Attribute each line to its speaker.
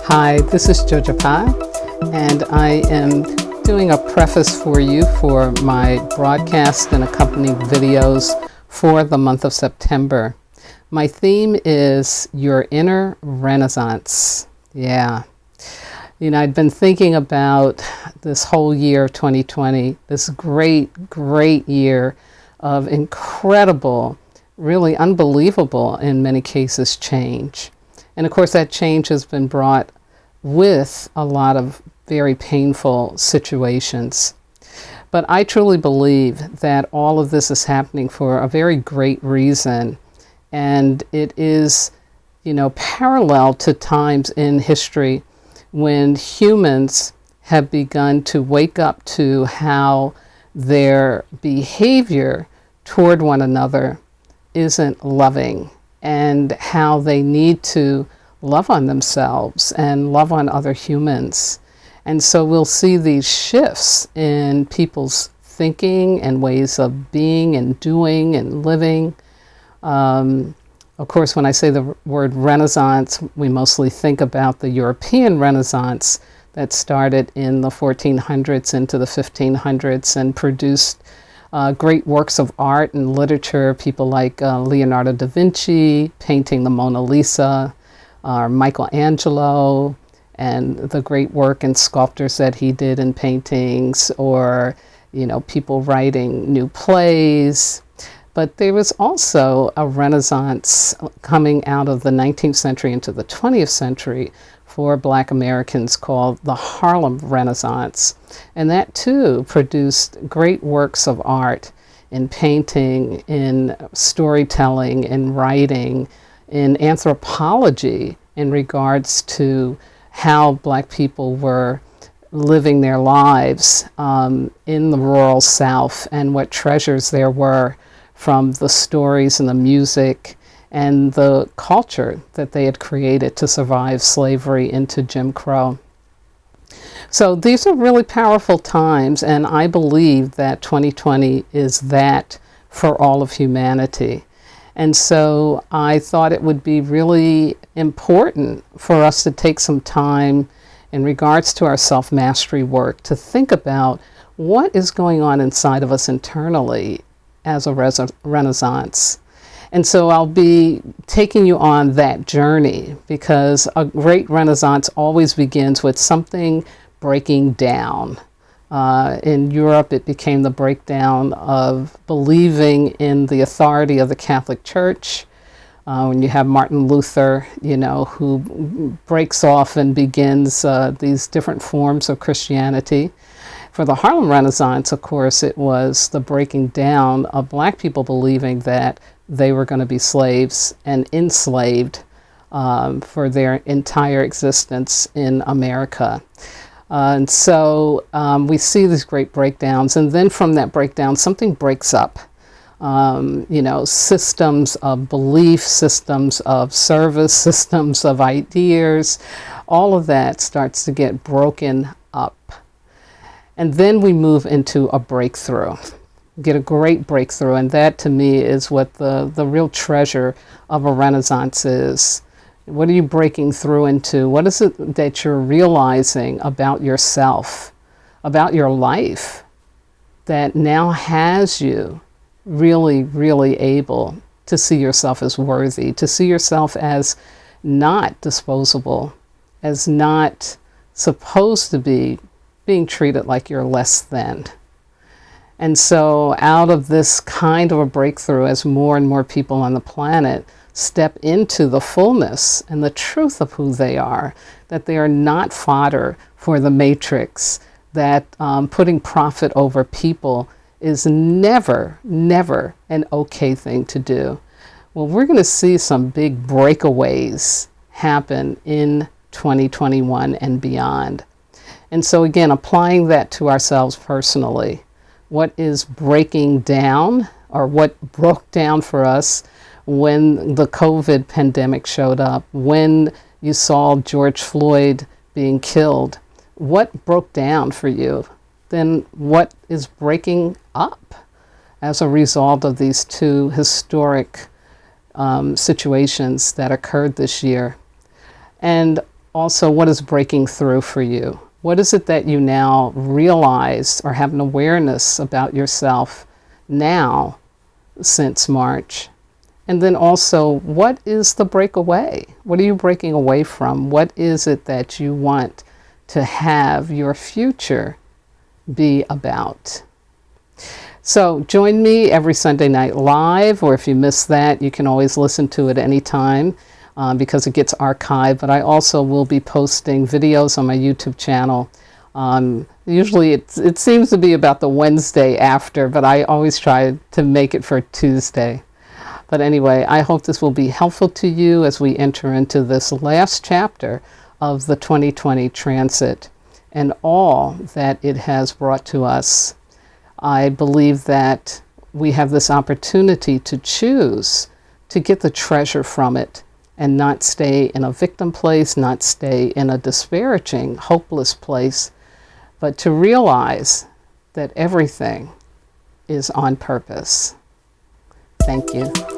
Speaker 1: Hi, this is Jojopah, and I am doing a preface for you for my broadcast and accompanying videos for the month of September. My theme is Your Inner Renaissance. Yeah. You know, I'd been thinking about this whole year of 2020, this great year of incredible, really unbelievable in many cases change. And of course that change has been brought with a lot of very painful situations. But I truly believe that all of this is happening for a very great reason. And it is, you know, parallel to times in history when humans have begun to wake up to how their behavior toward one another isn't loving, and how they need to love on themselves and love on other humans. And so we'll see these shifts in people's thinking and ways of being and doing and living. Of course, when I say the word Renaissance, we mostly think about the European Renaissance that started in the 1400s into the 1500s and produced great works of art and literature. People like Leonardo da Vinci painting the Mona Lisa, Michelangelo, and the great work and sculptures that he did in paintings, or, you know, people writing new plays. But there was also a Renaissance coming out of the 19th century into the 20th century for Black Americans called the Harlem Renaissance. And that too produced great works of art in painting, in storytelling, in writing, in anthropology in regards to how Black people were living their lives in the rural South, and what treasures there were from the stories and the music and the culture that they had created to survive slavery into Jim Crow. So these are really powerful times, and I believe that 2020 is that for all of humanity. And so I thought it would be really important for us to take some time in regards to our self-mastery work to think about what is going on inside of us internally as a renaissance. And so I'll be taking you on that journey, because a great renaissance always begins with something breaking down. In Europe, it became the breakdown of believing in the authority of the Catholic Church. When you have Martin Luther, you know, who breaks off and begins these different forms of Christianity. For the Harlem Renaissance, of course, it was the breaking down of Black people believing that they were going to be slaves and enslaved for their entire existence in America. And so we see these great breakdowns, and then from that breakdown, something breaks up. You know, systems of belief, systems of service, systems of ideas, all of that starts to get broken up. And then we move into a breakthrough, get a great breakthrough. And that to me is what the real treasure of a renaissance is. What are you breaking through into? What is it that you're realizing about yourself, about your life, that now has you really able to see yourself as worthy, to see yourself as not disposable, as not supposed to be being treated like you're less than. And so out of this kind of a breakthrough, as more and more people on the planet step into the fullness and the truth of who they are, that they are not fodder for the matrix, that putting profit over people is never an okay thing to do. Well, we're going to see some big breakaways happen in 2021 and beyond. And so again, applying that to ourselves personally, what is breaking down, or what broke down for us when the COVID pandemic showed up, when you saw George Floyd being killed? What broke down for you? Then what is breaking up as a result of these two historic situations that occurred this year? And Also, what is breaking through for you? What is it that you now realize or have an awareness about yourself now since March? And then also, what is the breakaway? What are you breaking away from? What is it that you want to have your future be about? So join me every Sunday night live, or if you miss that, you can always listen to it anytime because it gets archived. But I also will be posting videos on my YouTube channel. Usually it seems to be about the Wednesday after, but I always try to make it for Tuesday. But anyway, I hope this will be helpful to you as we enter into this last chapter of the 2020 transit and all that it has brought to us. I believe that we have this opportunity to choose to get the treasure from it and not stay in a victim place, not stay in a disparaging, hopeless place, but to realize that everything is on purpose. Thank you.